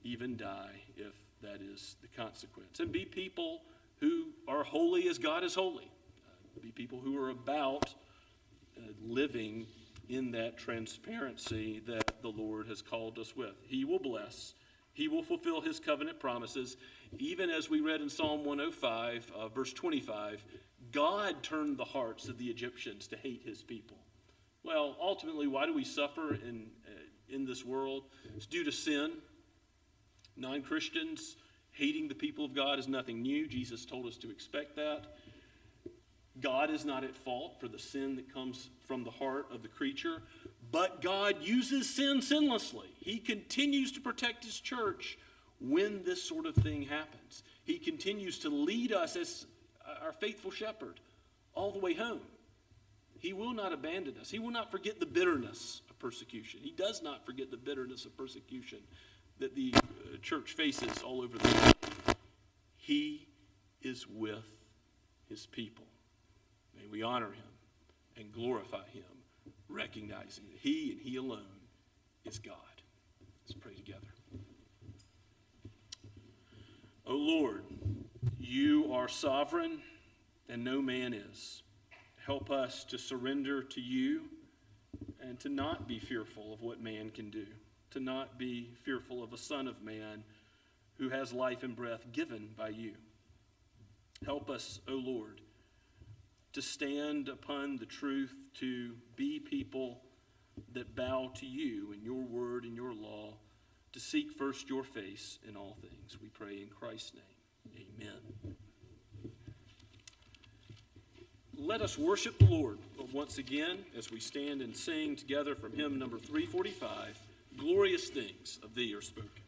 even die if that is the consequence, and be people who are holy as God is holy. Be people who are about living in that transparency that the Lord has called us with. He will bless. He will fulfill his covenant promises. Even as we read in Psalm 105, verse 25, God turned the hearts of the Egyptians to hate his people. Well, ultimately, why do we suffer in this world? It's due to sin. Non-Christians hating the people of God is nothing new. Jesus told us to expect that. God is not at fault for the sin that comes from the heart of the creature, but God uses sin sinlessly. He continues to protect his church when this sort of thing happens. He continues to lead us as our faithful shepherd all the way home. He will not abandon us. He will not forget the bitterness of persecution. He does not forget the bitterness of persecution that the church faces all over the world. He is with his people. May we honor him and glorify him, recognizing that he and he alone is God. Let's pray together. O Lord, You are sovereign, and no man is. Help us to surrender to you and to not be fearful of what man can do, to not be fearful of a Son of Man who has life and breath given by you. Help us, O Lord, to stand upon the truth, to be people that bow to you and your word and your law, to seek first your face in all things. We pray in Christ's name. Amen. Let us worship the Lord once again as we stand and sing together from hymn number 345, Glorious Things of Thee Are Spoken.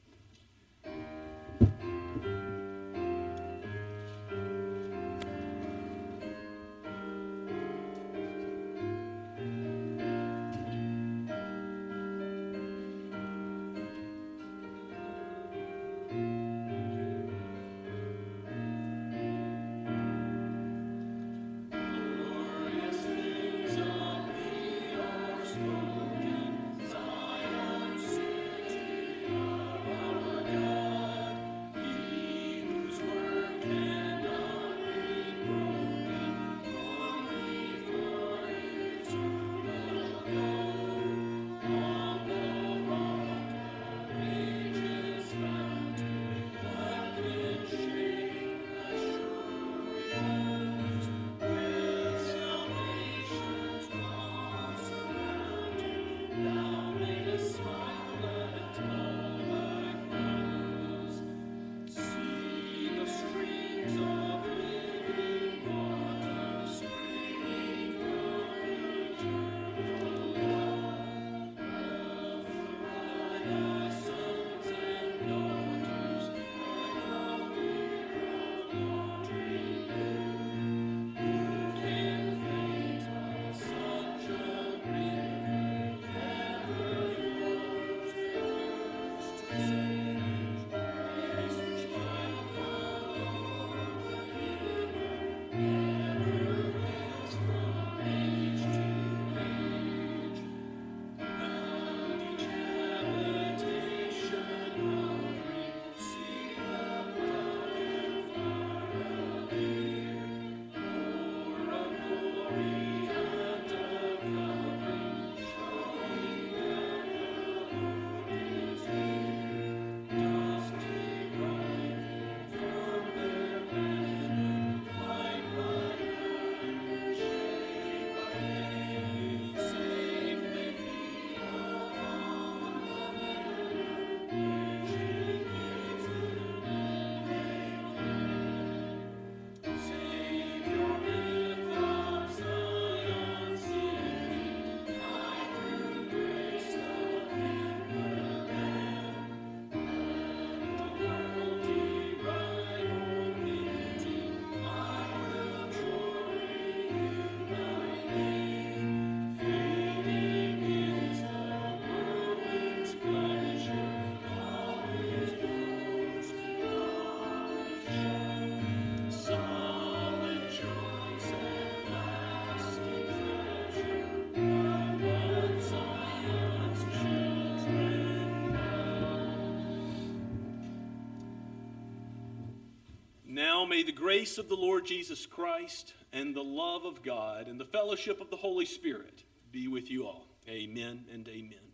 Now may the grace of the Lord Jesus Christ and the love of God and the fellowship of the Holy Spirit be with you all. Amen and amen.